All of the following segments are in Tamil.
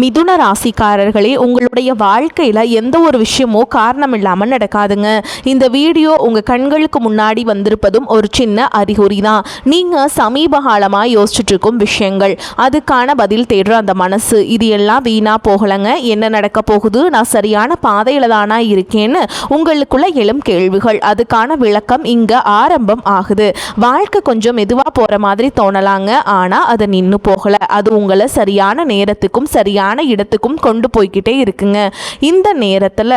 மிதுன ராசிக்காரர்களே, உங்களுடைய வாழ்க்கையில் எந்த ஒரு விஷயமோ காரணம் இல்லாமல் நடக்காதுங்க. இந்த வீடியோ உங்கள் கண்களுக்கு முன்னாடி வந்திருப்பதும் ஒரு சின்ன அறிகுறி தான். நீங்கள் சமீப காலமாக யோசிச்சுட்டு இருக்கும் விஷயங்கள், அதுக்கான பதில் தேடுற அந்த மனசு, இது எல்லாம் வீணாக போகலைங்க. என்ன நடக்க போகுது, நான் சரியான பாதையில் தானா இருக்கேன்னு உங்களுக்குள்ள எழும் கேள்விகள், அதுக்கான விளக்கம் இங்கே ஆரம்பம் ஆகுது. வாழ்க்கை கொஞ்சம் மெதுவாக போகிற மாதிரி தோணலாங்க, ஆனால் அது நின்று போகலை. அது உங்களை சரியான நேரத்துக்கும் சரியான இடத்துக்கும் கொண்டு போய்கிட்டே இருக்குங்க. இந்த நேரத்தில்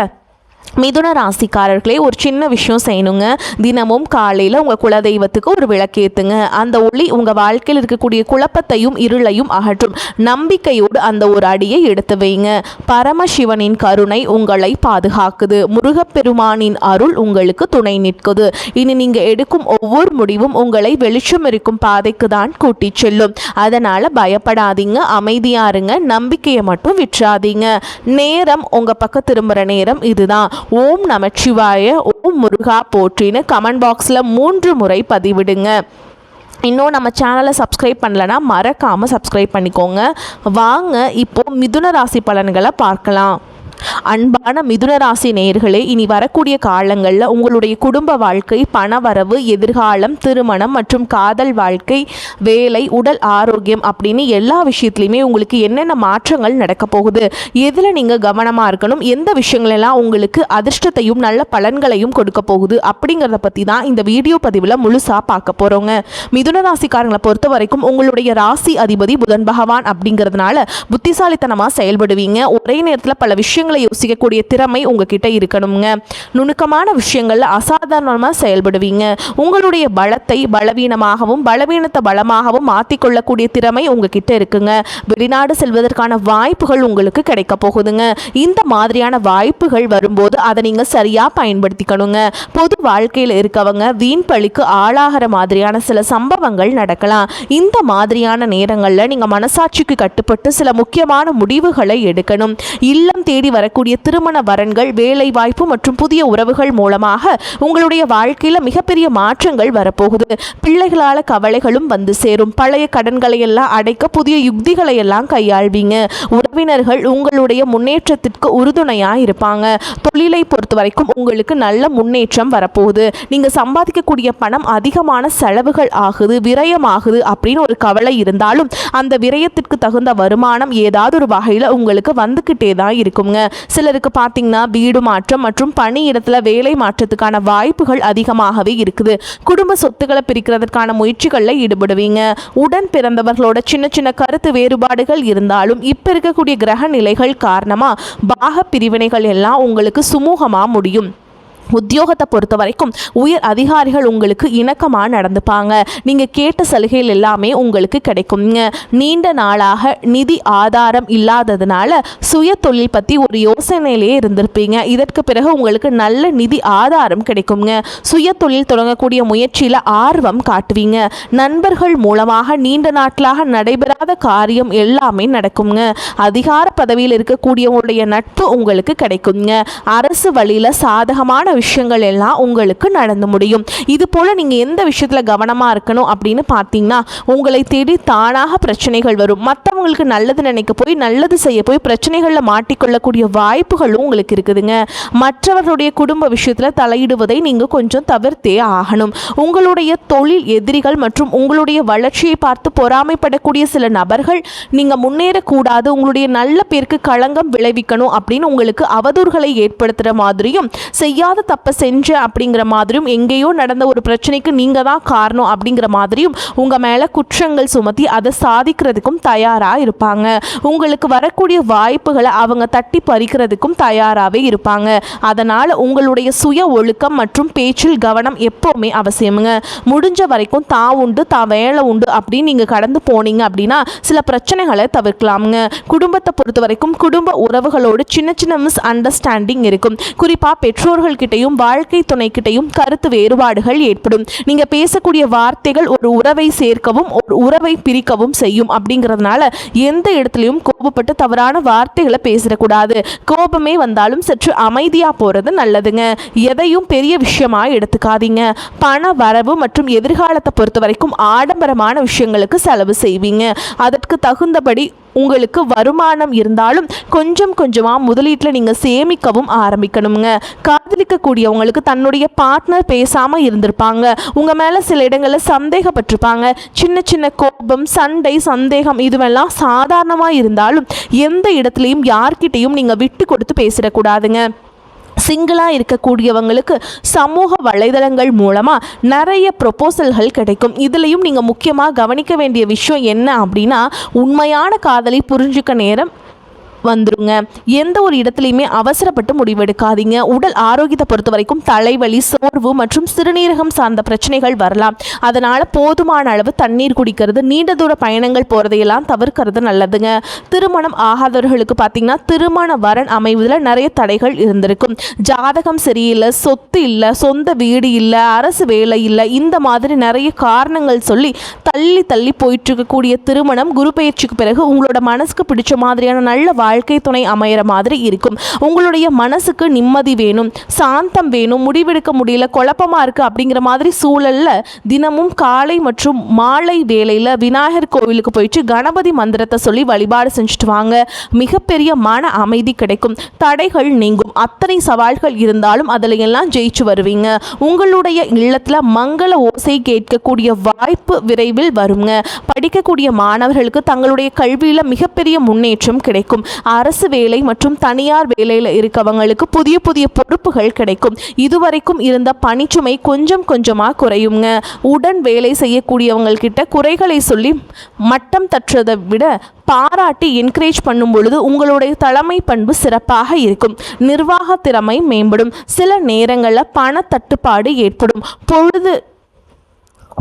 மிதுன ராசிக்காரர்களே, ஒரு சின்ன விஷயம் செய்யணுங்க. தினமும் காலையில் உங்கள் குலதெய்வத்துக்கு ஒரு விளக்கேற்றுங்க. அந்த ஒளி உங்கள் வாழ்க்கையில் இருக்கக்கூடிய குழப்பத்தையும் இருளையும் அகற்றும். நம்பிக்கையோடு அந்த ஒரு அடியை எடுத்து வைங்க. பரமசிவனின் கருணை உங்களை பாதுகாக்குது. முருகப்பெருமானின் அருள் உங்களுக்கு துணை நிற்குது. இனி நீங்கள் எடுக்கும் ஒவ்வொரு முடிவும் உங்களை வெளிச்சம் இருக்கும் பாதைக்கு தான் கூட்டி செல்லும். அதனால் பயப்படாதீங்க, அமைதியாக இருங்க, நம்பிக்கையை மட்டும் விட்டுறாதீங்க. நேரம் உங்கள் பக்கம் திரும்புகிற நேரம் இதுதான். ஓம் நமச்சிவாய, ஓம் முருகா போற்றின்னு கமெண்ட் பாக்ஸில் 3 முறை பதிவிடுங்க. இன்னும் நம்ம சேனலை சப்ஸ்கிரைப் பண்ணலைன்னா மறக்காமல் சப்ஸ்கிரைப் பண்ணிக்கோங்க. வாங்க இப்போது மிதுன ராசி பலன்களை பார்க்கலாம். அன்பான மிதுன ராசி நேயர்களே, இனி வரக்கூடிய காலங்களில் உங்களுடைய குடும்ப வாழ்க்கை, பண வரவு, எதிர்காலம், திருமணம் மற்றும் காதல் வாழ்க்கை, வேலை, உடல் ஆரோக்கியம் அப்படின்னு எல்லா விஷயத்துலையுமே உங்களுக்கு என்னென்ன மாற்றங்கள் நடக்க போகுது, எதில் நீங்கள் கவனமாக இருக்கணும், எந்த விஷயங்களெல்லாம் உங்களுக்கு அதிர்ஷ்டத்தையும் நல்ல பலன்களையும் கொடுக்க போகுது அப்படிங்கிறத பற்றி தான் இந்த வீடியோ பதிவில் முழுசாக பார்க்க போகிறோங்க. மிதுன ராசிக்காரங்களை பொறுத்த வரைக்கும் உங்களுடைய ராசி அதிபதி புதன் பகவான் அப்படிங்கிறதுனால புத்திசாலித்தனமாக செயல்படுவீங்க. ஒரே நேரத்தில் பல விஷயங்களை யோசிக்கக்கூடிய திறமை உங்ககிட்ட இருக்கணுங்க. நுணுக்கமான விஷயங்கள்ல அசாதாரணமாக செயல்படுவீங்க. உங்களுடைய பலத்தை பலவீனமாகவும் பலவீனத்தை பலமாகவும் மாற்றிக்கொள்ளக்கூடிய திறமை உங்ககிட்ட இருக்குங்க. வெளிநாடு செல்வதற்கான வாய்ப்புகள் உங்களுக்கு கிடைக்க போகுதுங்க. இந்த மாதிரியான வாய்ப்புகள் வரும்போது அதை நீங்கள் சரியாக பயன்படுத்திக்கணுங்க. பொது வாழ்க்கையில் இருக்கவங்க வீண் பழிக்கு ஆளாகிற மாதிரியான சில சம்பவங்கள் நடக்கலாம். இந்த மாதிரியான நேரங்களில் நீங்கள் மனசாட்சிக்கு கட்டுப்பட்டு சில முக்கியமான முடிவுகளை எடுக்கணும். இல்லம் தேடி வரக்கூடிய திருமண வரன்கள், வேலை வாய்ப்பு மற்றும் புதிய உறவுகள் மூலமாக உங்களுடைய வாழ்க்கையில் மிகப்பெரிய மாற்றங்கள் வரப்போகுது. பிள்ளைகளால் கவலைகளும் வந்து சேரும். பழைய கடன்களை எல்லாம் அடைக்க புதிய யுக்திகளை எல்லாம் கையாள்வீங்க. உறவினர்கள் உங்களுடைய முன்னேற்றத்திற்கு உறுதுணையாக இருப்பாங்க. தொழிலை பொறுத்த வரைக்கும் உங்களுக்கு நல்ல முன்னேற்றம் வரப்போகுது. நீங்கள் சம்பாதிக்கக்கூடிய பணம் அதிகமான செலவுகள் ஆகுது, விரயமாகுது அப்படின்னு ஒரு கவலை இருந்தாலும் அந்த விரயத்திற்கு தகுந்த வருமானம் ஏதாவது ஒரு வகையில் உங்களுக்கு வந்துக்கிட்டே தான் இருக்குங்க. சிலருக்கு பார்த்தீங்கன்னா வீடு மாற்றம் மற்றும் பணி இடத்துல வேலை மாற்றத்துக்கான வாய்ப்புகள் அதிகமாகவே இருக்குது. குடும்ப சொத்துக்களை பிரிக்கிறதுக்கான முயற்சிகளில் ஈடுபடுவீங்க. உடன் பிறந்தவர்களோட சின்ன சின்ன கருத்து வேறுபாடுகள் இருந்தாலும் இப்போ இருக்கக்கூடிய கிரக நிலைகள் காரணமாக பாக பிரிவினைகள் எல்லாம் உங்களுக்கு சுமூகமாக முடியும். உத்தியோகத்தை பொறுத்த வரைக்கும் உயர் அதிகாரிகள் உங்களுக்கு இணக்கமாக நடந்துப்பாங்க. நீங்கள் கேட்ட சலுகைகள் எல்லாமே உங்களுக்கு கிடைக்குங்க. நீண்ட நாளாக நிதி ஆதாரம் இல்லாததுனால சுய தொழில் பற்றி ஒரு யோசனையிலே இருந்திருப்பீங்க. இதற்கு பிறகு உங்களுக்கு நல்ல நிதி ஆதாரம் கிடைக்குங்க. சுய தொழில் தொடங்கக்கூடிய முயற்சியில் ஆர்வம் காட்டுவீங்க. நண்பர்கள் மூலமாக நீண்ட நாட்களாக நடைபெறாத காரியம் எல்லாமே நடக்குங்க. அதிகார பதவியில் இருக்கக்கூடியவங்களுடைய நட்பு உங்களுக்கு கிடைக்குங்க. அரசு வழியில் சாதகமான விஷயங்கள் எல்லாம் உங்களுக்கு நடந்து முடியும். இது போல நீங்க எந்த விஷயத்துல கவனமா இருக்கணும் அப்படின்னு பார்த்தீங்கன்னா, உங்களை தேடி தானாக பிரச்சனைகள் வரும். மற்றவங்களுக்கு நல்லது நினைக்க போய் நல்லது செய்ய போய் பிரச்சனைகளில் மாட்டிக்கொள்ளக்கூடிய வாய்ப்புகளும் உங்களுக்கு இருக்குதுங்க. மற்றவர்களுடைய குடும்ப விஷயத்துல தலையிடுவதை நீங்க கொஞ்சம் தவிர்த்தே ஆகணும். உங்களுடைய தொழில் எதிரிகள் மற்றும் உங்களுடைய வளர்ச்சியை பார்த்து பொறாமைப்படக்கூடிய சில நபர்கள் நீங்க முன்னேறக்கூடாது, உங்களுடைய நல்ல பேருக்கு களங்கம் விளைவிக்கணும் அப்படின்னு உங்களுக்கு அவதூறுகளை ஏற்படுத்துற மாதிரியும், செய்யாத தப்பை செஞ்ச அப்படிங்கிற மாதிரியும், எங்கேயோ நடந்த ஒரு பிரச்சனைக்கு நீங்க தான் காரணம் அப்படிங்கிற மாதிரியும் உங்க மேல குற்றங்கள் சுமத்தி அதை சாதிக்கிறதுக்கும் தயாரா இருப்பாங்க. உங்களுக்கு வரக்கூடிய வாய்ப்புகளை அவங்க தட்டி பறிக்கிறதுக்கும் தயாராகவே இருப்பாங்க. அதனால உங்களுடைய சுய ஒழுக்கம் மற்றும் பேச்சில் கவனம் எப்பவுமே அவசியமுங்க. முடிஞ்ச வரைக்கும் தான் உண்டு தான் வேலை உண்டு அப்படின்னு நீங்க கடந்து போனீங்க அப்படின்னா சில பிரச்சனைகளை தவிர்க்கலாமுங்க. குடும்பத்தை பொறுத்த வரைக்கும் குடும்ப உறவுகளோடு சின்ன சின்ன மிஸ் அண்டர்ஸ்டாண்டிங் இருக்கும். குறிப்பா பெற்றோர்கள் கிட்டையும் வாழ்க்கை துணை கிட்டையும் கருத்து வேறுபாடுகள் ஏற்படும். நீங்க பேசக்கூடிய வார்த்தைகள் ஒரு உறவை சேர்க்கவும் ஒரு உறவை பிரிக்கவும் செய்யும். அப்படிங்கிறதுனால எந்த இடத்துலையும் கோபப்பட்டு தவறான வார்த்தைகளை பேசிடக்கூடாது. கோபமே வந்தாலும் சற்று அமைதியா போறது நல்லதுங்க. எதையும் பெரிய விஷயமா எடுத்துக்காதீங்க. பண வரவு மற்றும் எதிர்காலத்தை பொறுத்த வரைக்கும் ஆடம்பரமான விஷயங்களுக்கு செலவு செய்வீங்க. அதற்கு தகுந்தபடி உங்களுக்கு வருமானம் இருந்தாலும் கொஞ்சம் கொஞ்சமாக முதலீட்டில் நீங்கள் சேமிக்கவும் ஆரம்பிக்கணுங்க. காதலிக்கக்கூடியவங்களுக்கு தன்னுடைய பார்ட்னர் பேசாமல் இருந்திருப்பாங்க, உங்கள் மேலே சில இடங்களில் சந்தேகப்பட்டிருப்பாங்க. சின்ன சின்ன கோபம், சண்டை, சந்தேகம் இதுவெல்லாம் சாதாரணமாக இருந்தாலும் எந்த இடத்துலையும் யார்கிட்டையும் நீங்கள் விட்டு கொடுத்து பேசிடக்கூடாதுங்க. சிங்கிளாக இருக்கக்கூடியவங்களுக்கு சமூக வலைதளங்கள் மூலமாக நிறைய ப்ரொபோசல்கள் கிடைக்கும். இதுலேயும் நீங்கள் முக்கியமாக கவனிக்க வேண்டிய விஷயம் என்ன அப்படின்னா, உண்மையான காதலை புரிஞ்சுக்க நேரம் வந்துருங்க. எந்த ஒரு இடத்துலையுமே அவசரப்பட்டு முடிவெடுக்காதீங்க. உடல் ஆரோக்கியத்தை பொறுத்த வரைக்கும் தலைவலி, சோர்வு மற்றும் சிறுநீரகம் சார்ந்த பிரச்சனைகள் வரலாம். அதனால் போதுமான அளவு தண்ணீர் குடிக்கிறது, நீண்ட தூர பயணங்கள் போகிறதையெல்லாம் தவிர்க்கிறது நல்லதுங்க. திருமணம் ஆகாதவர்களுக்கு பார்த்திங்கன்னா திருமண வரன் அமைவதில் நிறைய தடைகள் இருந்திருக்கும். ஜாதகம் சரியில்லை, சொத்து இல்லை, சொந்த வீடு இல்லை, அரசு வேலை இல்லை, இந்த மாதிரி நிறைய காரணங்கள் சொல்லி தள்ளி தள்ளி போயிட்டு இருக்கக்கூடிய திருமணம் குரு பயிற்சிக்கு பிறகு உங்களோட மனசுக்கு பிடிச்ச மாதிரியான நல்ல வாழ்க்கை துணை அமையிற மாதிரி இருக்கும். உங்களுடைய மனசுக்கு நிம்மதி வேணும், சாந்தம் வேணும், முடிவெடுக்க முடியல, குழப்பமா இருக்கு அப்படிங்கிற மாதிரி சூழல்ல தினமும் காலை மற்றும் மாலை வேளையில் விநாயகர் கோவிலுக்கு போயிட்டு கணபதி மந்திரத்தை சொல்லி வழிபாடு செஞ்சுட்டு வாங்க. மிகப்பெரிய மன அமைதி கிடைக்கும், தடைகள் நீங்கும். அத்தனை சவால்கள் இருந்தாலும் அதில் எல்லாம் ஜெயிச்சு வருவீங்க. உங்களுடைய இல்லத்தில் மங்கள ஓசை கேட்கக்கூடிய வாய்ப்பு விரைவில் வருங்க. படிக்கக்கூடிய மாணவர்களுக்கு தங்களுடைய கல்வியில் மிகப்பெரிய முன்னேற்றம் கிடைக்கும். அரசு வேலை மற்றும் தனியார் வேலையில் இருக்கவங்களுக்கு புதிய புதிய பொறுப்புகள் கிடைக்கும். இதுவரைக்கும் இருந்த பணிச்சுமை கொஞ்சம் கொஞ்சமாக குறையுங்க. உடன் வேலை செய்யக்கூடியவங்கள்கிட்ட குறைகளை சொல்லி மட்டம் தட்டுறதை விட பாராட்டி என்கரேஜ் பண்ணும் பொழுது உங்களுடைய தலைமை பண்பு சிறப்பாக இருக்கும். நிர்வாக திறமை மேம்படும். சில நேரங்களில் பண தட்டுப்பாடு ஏற்படும். பொழுது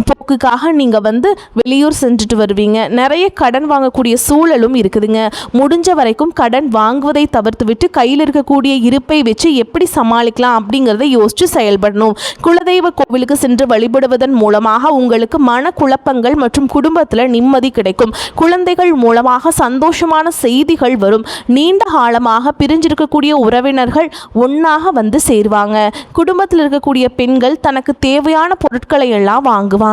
போக்குக்காக நீங்கள் வெளியூர் செஞ்சுட்டு வருவீங்க. நிறைய கடன் வாங்கக்கூடிய சூழலும் இருக்குதுங்க. முடிஞ்ச வரைக்கும் கடன் வாங்குவதை தவிர்த்து விட்டு கையில் இருக்கக்கூடிய இருப்பை வச்சு எப்படி சமாளிக்கலாம் அப்படிங்கிறத யோசித்து செயல்படணும். குலதெய்வ கோவிலுக்கு சென்று வழிபடுவதன் மூலமாக உங்களுக்கு மன குழப்பங்கள் மற்றும் குடும்பத்தில் நிம்மதி கிடைக்கும். குழந்தைகள் மூலமாக சந்தோஷமான செய்திகள் வரும். நீண்ட காலமாக பிரிஞ்சிருக்கக்கூடிய உறவினர்கள் ஒன்றாக சேருவாங்க. குடும்பத்தில் இருக்கக்கூடிய பெண்கள் தனக்கு தேவையான பொருட்களை எல்லாம் வாங்குவாங்க.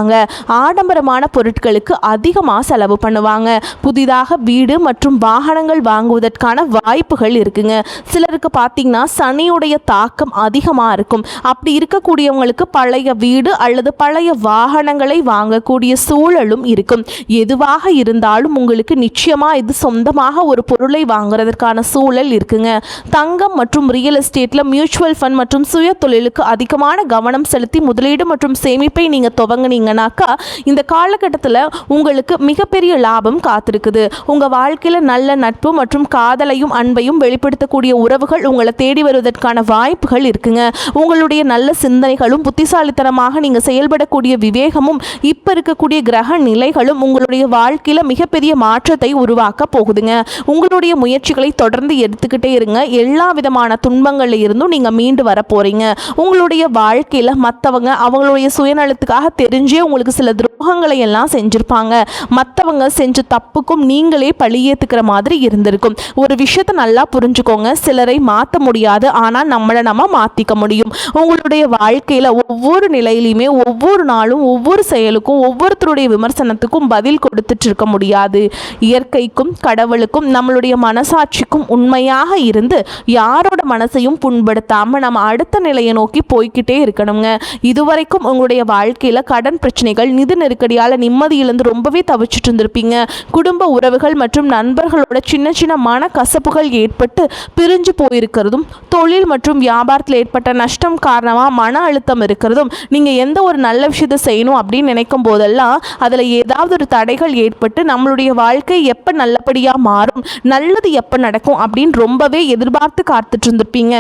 ஆடம்பரமான பொருட்களுக்கு அதிகமாக செலவு பண்ணுவாங்க. புதிதாக வீடு மற்றும் வாகனங்கள் வாங்குவதற்கான வாய்ப்புகள் இருக்குங்க. சிலருக்கு பார்த்தீங்கன்னா சனியுடைய தாக்கம் அதிகமாக இருக்கும். அப்படி இருக்கக்கூடியவங்களுக்கு பழைய வீடு அல்லது பழைய வாகனங்களை வாங்கக்கூடிய சூழலும் இருக்கும். எதுவாக இருந்தாலும் உங்களுக்கு நிச்சயமாக இது சொந்தமாக ஒரு பொருளை வாங்குறதற்கான சூழல் இருக்குங்க. தங்கம் மற்றும் ரியல் எஸ்டேட்டில் மியூச்சுவல் ஃபண்ட் மற்றும் சுய தொழிலுக்கு அதிகமான கவனம் செலுத்தி முதலீடு மற்றும் சேமிப்பை நீங்கள் துவங்கினீங்கன்னாக்கா இந்த காலகட்டத்தில் உங்களுக்கு மிகப்பெரிய லாபம் காத்திருக்குது. உங்கள் வாழ்க்கையில் நல்ல நட்பு மற்றும் காதலையும் அன்பையும் வெளிப்படுத்தக்கூடிய உறவுகள் உங்களை தேடி வருவதற்கான வாய்ப்புகள் இருக்குங்க. உங்களுடைய நல்ல சிந்தனைகளும் புத்திசாலித்தனமாக நீங்கள் செயல்படக்கூடிய விவேகமும் இப்போ இருக்கக்கூடிய கிரக நிலைகளும் உங்களுடைய வாழ்க்கையில் மிகப்பெரிய மாற்றத்தை உருவாக்க போகுதுங்க. உங்களுடைய முயற்சிகளை தொடர்ந்து எடுத்துக்கிட்டே இருங்க. எல்லா விதமான துன்பங்களில் இருந்தும் நீங்கள் மீண்டு வர போறீங்க. உங்களுடைய வாழ்க்கையில் மற்றவங்க அவங்களுடைய சுயநலத்துக்காக தெரிஞ்சே உங்களுக்கு சில துரோகங்களை எல்லாம் செஞ்சிருப்பாங்க. மற்றவங்க செஞ்ச தப்புக்கும் நீங்களே பழியேத்துக்கிற மாதிரி இருந்திருக்கும். ஒரு விஷயத்தை நல்லா புரிஞ்சுக்கோங்க, சிலரை மாற்ற முடியாது, ஆனால் நம்மளை நம்ம மாற்றிக்க முடியும். உங்களுடைய வாழ்க்கையில் ஒவ்வொரு நிலையிலையுமே ஒவ்வொரு நாளும் ஒவ்வொரு செயலுக்கும் ஒவ்வொருத்தருடைய விமர்சனத்துக்கும் பதில் கொடுத்துட்டு இருக்க முடியாது. இயற்கைக்கும் கடவுளுக்கும் நம்மளுடைய மனசாட்சிக்கும் உண்மையாக இருந்து யாரோட மனசையும் புண்படுத்தாமல் நம்ம அடுத்த நிலையை நோக்கி போய்கிட்டே இருக்கணுங்க. இதுவரைக்கும் உங்களுடைய வாழ்க்கையில் கடன் பிரச்சனைகள், நிதி நெருக்கடியால் நிம்மதி இழந்து ரொம்பவே தவிச்சிட்டு இருந்திருப்பீங்க. குடும்ப உறவுகள் மற்றும் நண்பர்களோட சின்ன சின்ன மன கசப்புகள் ஏற்பட்டு பிரிஞ்சு போயிருக்கிறதும், தொழில் மற்றும் வியாபாரத்தில் ஏற்பட்ட நஷ்டம் காரணமாக மன அழுத்தம் இருக்கிறதும், நீங்கள் எந்த ஒரு நல்ல விஷயத்தை செய்யணும் அப்படின்னு நினைக்கும் போதெல்லாம் அதில் ஏதாவது ஒரு தடைகள் ஏற்பட்டு நம்மளுடைய வாழ்க்கை எப்போ நல்லபடியாக மாறும், நல்லது எப்போ நடக்கும் அப்படின்னு ரொம்பவே எதிர்பார்த்து காத்துட்டு இருந்திருப்பீங்க.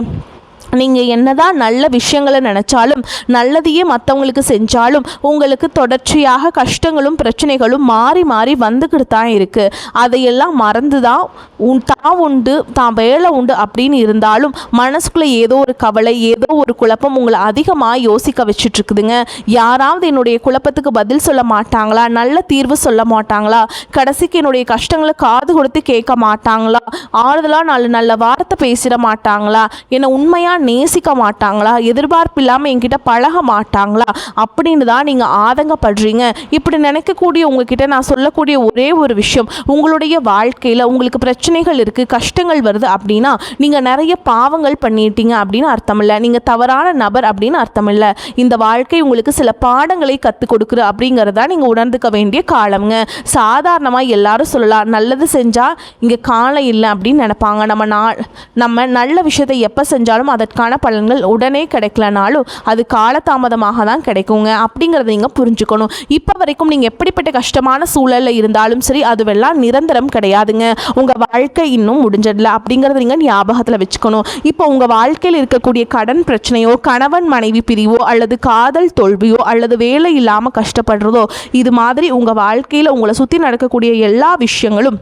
நீங்கள் என்னதான் நல்ல விஷயங்களை நினச்சாலும் நல்லதையே மற்றவங்களுக்கு செஞ்சாலும் உங்களுக்கு தொடர்ச்சியாக கஷ்டங்களும் பிரச்சனைகளும் மாறி மாறி வந்துக்கிட்டு தான் இருக்குது. அதையெல்லாம் மறந்து தான் தான் உண்டு தான் வேலை உண்டு அப்படின்னு இருந்தாலும் மனசுக்குள்ளே ஏதோ ஒரு கவலை, ஏதோ ஒரு குழப்பம் உங்களை அதிகமாக யோசிக்க வச்சுட்ருக்குதுங்க. யாராவது என்னுடைய குழப்பத்துக்கு பதில் சொல்ல மாட்டாங்களா, நல்ல தீர்வு சொல்ல மாட்டாங்களா, கடைசிக்கு என்னுடைய கஷ்டங்களை காது கொடுத்து கேட்க மாட்டாங்களா, ஆறுதலாக நல்ல நல்ல வார்த்தை பேசிட மாட்டாங்களா, என்னை உண்மையாக நேசிக்க மாட்டாங்களா, எதிர்பார்ப்பு இல்லாமல் என்கிட்ட பழக மாட்டாங்களா அப்படின்னு தான் நீங்கள் ஆதங்கப்படுறீங்க. இப்படி நினைக்கக்கூடிய உங்ககிட்ட நான் சொல்லக்கூடிய ஒரே ஒரு விஷயம், உங்களுடைய வாழ்க்கையில் உங்களுக்கு பிரச்சனைகள் இருக்குது, கஷ்டங்கள் வருது அப்படின்னா நீங்கள் நிறைய பாவங்கள் பண்ணிட்டீங்க அப்படின்னு அர்த்தம் இல்லை, நீங்கள் தவறான நபர் அப்படின்னு அர்த்தம் இல்லை. இந்த வாழ்க்கை உங்களுக்கு சில பாடங்களை கற்றுக் கொடுக்குற அப்படிங்கிறதா நீங்கள் உணர்ந்துக்க வேண்டிய காலம்ங்க. சாதாரணமாக எல்லாரும் சொல்லலாம், நல்லது செஞ்சால் இங்கே காலம் இல்லை அப்படின்னு நினைப்பாங்க. நம்ம நல்ல விஷயத்தை எப்போ செஞ்சாலும் அதற்கான பலன்கள் உடனே கிடைக்கலனாலும் அது காலதாமதமாக தான் கிடைக்குங்க அப்படிங்கிறத நீங்கள் புரிஞ்சுக்கணும். இப்போ வரைக்கும் நீங்கள் எப்படிப்பட்ட கஷ்டமான சூழலில் இருந்தாலும் சரி, அதுவெல்லாம் நிரந்தரம் கிடையாதுங்க. உங்கள் வாழ்க்கை இன்னும் முடிஞ்சதில்லை அப்படிங்கிறத நீங்கள் ஞாபகத்தில் வச்சுக்கணும். இப்போ உங்கள் வாழ்க்கையில் இருக்கக்கூடிய கடன் பிரச்சனையோ, கணவன் மனைவி பிரிவோ, அல்லது காதல் தோல்வியோ, அல்லது வேலை இல்லாமல் கஷ்டப்படுறதோ, இது மாதிரி உங்கள் வாழ்க்கையில் உங்களை சுற்றி நடக்கக்கூடிய எல்லா விஷயங்களும்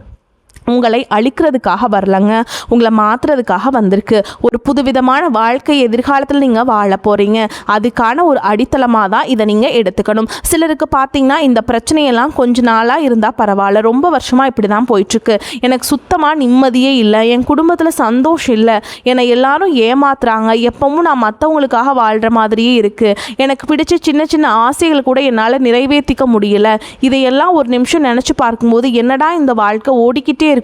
உங்களை அழிக்கிறதுக்காக வரலங்க, உங்களை மாற்றுறதுக்காக வந்திருக்கு. ஒரு புதுவிதமான வாழ்க்கை எதிர்காலத்தில் நீங்கள் வாழ போகிறீங்க. அதுக்கான ஒரு அடித்தளமாக தான் இதை நீங்கள் எடுத்துக்கணும். சிலருக்கு பார்த்தீங்கன்னா இந்த பிரச்சனையெல்லாம் கொஞ்ச நாளாக இருந்தால் பரவாயில்ல, ரொம்ப வருஷமாக இப்படி தான் போயிட்டுருக்கு, எனக்கு சுத்தமாக நிம்மதியே இல்லை, என் குடும்பத்தில் சந்தோஷம் இல்லை, என்னை எல்லாரும் ஏமாத்துறாங்க, எப்பவும் நான் மற்றவங்களுக்காக வாழ்கிற மாதிரியே இருக்குது, எனக்கு பிடிச்ச சின்ன சின்ன ஆசைகள் கூட என்னால் நிறைவேற்றிக்க முடியல, இதையெல்லாம் ஒரு நிமிஷம் நினச்சி பார்க்கும்போது என்னடா இந்த வாழ்க்கை ஓடிக்கிட்டே இருக்கும்,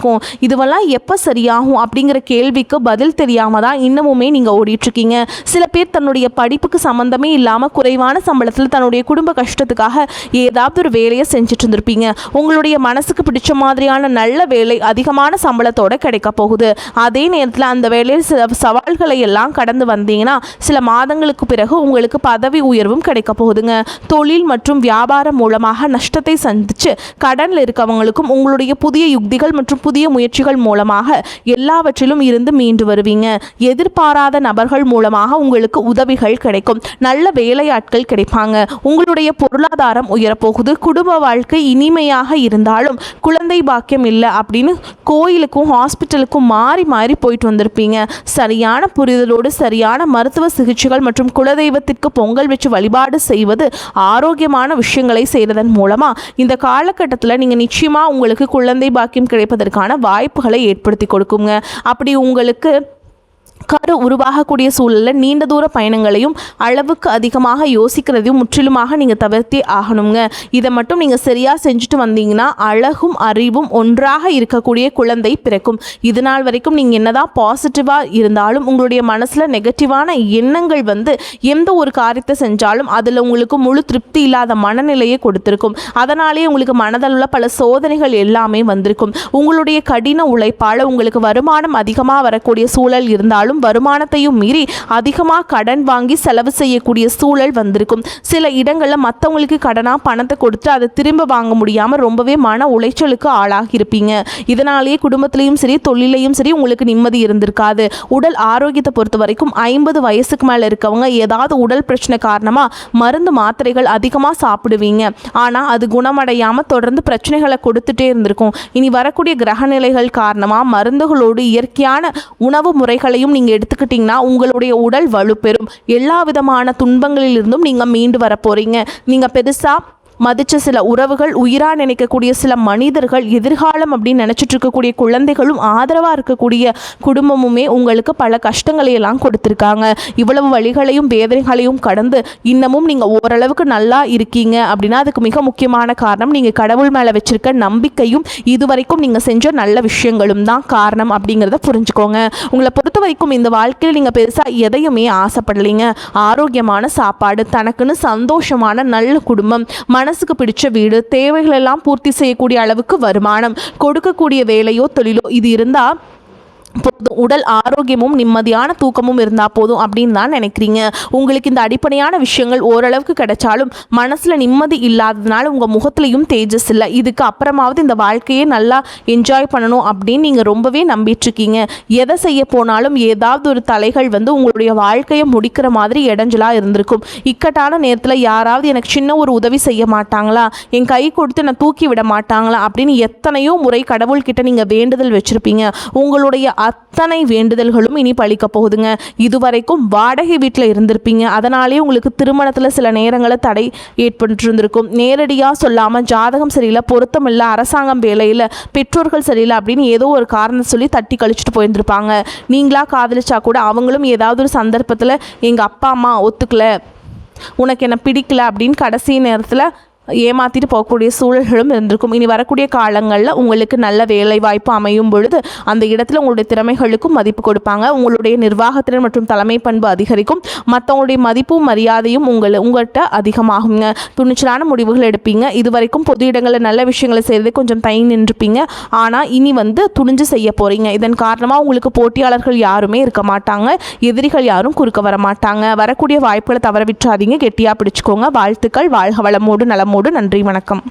இதுவெல்லாம் எப்போ சரியாகும் அப்படிங்கிற கேள்விக்கு பதில் தெரியாமல் தான் இன்னமுமே நீங்கள் ஓடிட்டுருக்கீங்க. சில பேர் தன்னுடைய படிப்புக்கு சம்மந்தமே இல்லாமல் குறைவான சம்பளத்தில் தன்னுடைய குடும்ப கஷ்டத்துக்காக ஏதாவது ஒரு வேலையை செஞ்சுட்டு இருந்திருப்பீங்க. உங்களுடைய மனசுக்கு பிடிச்ச மாதிரியான நல்ல வேலை அதிகமான சம்பளத்தோடு கிடைக்க போகுது. அதே நேரத்தில் அந்த வேலையில் சில சவால்களை எல்லாம் கடந்து வந்தீங்கன்னா சில மாதங்களுக்கு பிறகு உங்களுக்கு பதவி உயர்வும் கிடைக்க போகுதுங்க. தொழில் மற்றும் வியாபாரம் மூலமாக நஷ்டத்தை சந்தித்து கடனில் இருக்கவங்களுக்கும் உங்களுடைய புதிய யுக்திகள் மற்றும் புதிய முயற்சிகள் மூலமாக எல்லாவற்றிலும் இருந்து மீண்டு வருவீங்க. எதிர்பாராத நபர்கள் மூலமாக உங்களுக்கு உதவிகள் கிடைக்கும். நல்ல வேலையாட்கள் கிடைப்பாங்க. உங்களுடைய பொருளாதாரம் உயரப்போகுது. குடும்ப வாழ்க்கை இனிமையாக இருந்தாலும் குழந்தை பாக்கியம் இல்லை அப்படின்னு கோயிலுக்கும் ஹாஸ்பிட்டலுக்கும் மாறி மாறி போயிட்டு வந்திருப்பீங்க. சரியான புரிதலோடு சரியான மருத்துவ சிகிச்சைகள் மற்றும் குலதெய்வத்திற்கு பொங்கல் வச்சு வழிபாடு செய்வது, ஆரோக்கியமான விஷயங்களை செய்வதன் மூலமாக இந்த காலகட்டத்தில் நீங்கள் நிச்சயமாக உங்களுக்கு குழந்தை பாக்கியம் கிடைப்பதற்கான வாய்ப்புகளை ஏற்படுத்தி கொடுக்குங்க. அப்படி உங்களுக்கு கரு உருவாகக்கூடிய சூழலில் நீண்ட தூர பயணங்களையும் அளவுக்கு அதிகமாக யோசிக்கிறதையும் முற்றிலுமாக நீங்கள் தவிர்த்தே ஆகணுங்க. இதை மட்டும் நீங்கள் சரியாக செஞ்சுட்டு வந்தீங்கன்னா அழகும் அறிவும் ஒன்றாக இருக்கக்கூடிய குழந்தை பிறக்கும். இது நாள் வரைக்கும் நீங்கள் என்னதான் பாசிட்டிவாக இருந்தாலும் உங்களுடைய மனசில் நெகட்டிவான எண்ணங்கள் எந்த ஒரு காரியத்தை செஞ்சாலும் அதில் உங்களுக்கு முழு திருப்தி இல்லாத மனநிலையை கொடுத்திருக்கும். அதனாலேயே உங்களுக்கு மனதளவில் பல சோதனைகள் எல்லாமே வந்திருக்கும். உங்களுடைய கடின உழைப்பால் உங்களுக்கு வருமானம் அதிகமாக வரக்கூடிய சூழல் இருந்தாலும் வருமானத்தையும் மீறி அதிகமாக கடன் வாங்கி செலவு செய்யக்கூடிய சூழல் வந்திருக்கும். சில இடங்களில் மற்றவங்களுக்கு கடனாக பணத்தை கொடுத்து அதை திரும்ப வாங்க முடியாமல் ரொம்பவே மன உளைச்சலுக்கு ஆளாகி இருப்பீங்க. இதனாலேயே குடும்பத்திலையும் சரி தொழிலையும் சரி உங்களுக்கு நிம்மதி இருந்திருக்காது. உடல் ஆரோக்கியத்தை பொறுத்த வரைக்கும் 50 வயசுக்கு மேலே இருக்கவங்க ஏதாவது உடல் பிரச்சனை காரணமாக மருந்து மாத்திரைகள் அதிகமாக சாப்பிடுவீங்க. ஆனால் அது குணமடையாமல் தொடர்ந்து பிரச்சனைகளை கொடுத்துட்டே இருந்திருக்கும். இனி வரக்கூடிய கிரகநிலைகள் காரணமாக மருந்துகளோடு இயற்கையான உணவு முறைகளையும் நீங்கள் எடுத்துக்கிட்டிங்கன்னா உங்களுடைய உடல் வலுப்பெறும். எல்லா விதமான துன்பங்களிலிருந்தும் நீங்கள் மீண்டு வர போகிறீங்க. நீங்கள் பெருசாக மதிச்ச சில உறவுகள், உயிராக நினைக்கக்கூடிய சில மனிதர்கள், எதிர்காலம் அப்படின்னு நினச்சிட்டு இருக்கக்கூடிய குழந்தைகளும் ஆதரவாக இருக்கக்கூடிய குடும்பமுமே உங்களுக்கு பல கஷ்டங்களை எல்லாம் கொடுத்துருக்காங்க. இவ்வளவு வழிகளையும் வேதனைகளையும் கடந்து இன்னமும் நீங்கள் ஓரளவுக்கு நல்லா இருக்கீங்க அப்படின்னா அதுக்கு மிக முக்கியமான காரணம் நீங்கள் கடவுள் மேலே வச்சிருக்க நம்பிக்கையும் இதுவரைக்கும் நீங்கள் செஞ்ச நல்ல விஷயங்களும் தான் காரணம் அப்படிங்கிறத புரிஞ்சுக்கோங்க. உங்களை பொறுத்த வரைக்கும் இந்த வாழ்க்கையில் நீங்கள் பெருசாக எதையுமே ஆசைப்படலைங்க. ஆரோக்கியமான சாப்பாடு, தனக்குன்னு சந்தோஷமான நல்ல குடும்பம், மனசுக்கு பிடிச்ச வீடு, தேவைகளெல்லாம் பூர்த்தி செய்யக்கூடிய அளவுக்கு வருமானம், கொடுக்கக்கூடிய வேலையோ தொழிலோ இது இருந்தால் போதும். உடல் ஆரோக்கியமும் நிம்மதியான தூக்கமும் இருந்தால் போதும் அப்படின்னு தான் நினைக்கிறீங்க. உங்களுக்கு இந்த அடிப்படையான விஷயங்கள் ஓரளவுக்கு கிடைச்சாலும் மனசில் நிம்மதி இல்லாததுனால உங்கள் முகத்துலையும் தேஜஸ் இல்லை. இதுக்கு அப்புறமாவது இந்த வாழ்க்கையை நல்லா என்ஜாய் பண்ணணும் அப்படின்னு நீங்கள் ரொம்பவே நம்பிட்டுருக்கீங்க. எதை செய்ய போனாலும் ஏதாவது ஒரு தலைகள் உங்களுடைய வாழ்க்கையை முடிக்கிற மாதிரி இடைஞ்சலாக இருந்திருக்கும். இக்கட்டான நேரத்தில் யாராவது எனக்கு சின்ன ஒரு உதவி செய்ய மாட்டாங்களா, என் கை கொடுத்து நான் தூக்கி விட மாட்டாங்களா அப்படின்னு எத்தனையோ முறை கடவுள்கிட்ட நீங்கள் வேண்டுதல் வச்சுருப்பீங்க. உங்களுடைய அத்தனை வேண்டுதல்களும் இனி பலிக்க போகுதுங்க. இதுவரைக்கும் வாடகை வீட்டில் இருந்திருப்பீங்க, அதனாலே உங்களுக்கு திருமணத்தில் சில நேரங்களில் தடை ஏற்பட்டிருந்திருக்கும். நேரடியாக சொல்லாமல் ஜாதகம் சரியில்லை, பொருத்தம் இல்லை, அரசாங்கம் வேலையில், பெற்றோர்கள் சரியில்லை அப்படின்னு ஏதோ ஒரு காரணம் சொல்லி தட்டி கழிச்சுட்டு போயிருந்திருப்பாங்க. நீங்களா காதலிச்சா கூட அவங்களும் ஏதாவது ஒரு சந்தர்ப்பத்தில் எங்கள் அப்பா அம்மா ஒத்துக்கலை, உனக்கு என்ன பிடிக்கல அப்படின்னு கடைசி நேரத்தில் ஏமாற்றிட்டு போகக்கூடிய சூழல்களும் இருந்திருக்கும். இனி வரக்கூடிய காலங்களில் உங்களுக்கு நல்ல வேலை வாய்ப்பு அமையும் பொழுது அந்த இடத்துல உங்களுடைய திறமைகளுக்கும் மதிப்பு கொடுப்பாங்க. உங்களுடைய நிர்வாகத்திறன் மற்றும் தலைமை பண்பு அதிகரிக்கும். மற்றவங்களுடைய மதிப்பும் மரியாதையும் உங்கள்கிட்ட அதிகமாகுங்க. துணிச்சலான முடிவுகள் எடுப்பீங்க. இது வரைக்கும் பொது இடங்களில் நல்ல விஷயங்களை செய்கிறதே கொஞ்சம் நின்றுப்பீங்க. ஆனால் இனி துணிஞ்சு செய்ய போகிறீங்க. இதன் காரணமாக உங்களுக்கு போட்டியாளர்கள் யாருமே இருக்க மாட்டாங்க, எதிரிகள் யாரும் குறுக்க வர மாட்டாங்க. வரக்கூடிய வாய்ப்புகளை தவற விட்டுறாதீங்க, கெட்டியாக பிடிச்சிக்கோங்க. வாழ்த்துக்கள். வாழ்க வளமோடு நலமோடு. நன்றி, வணக்கம்.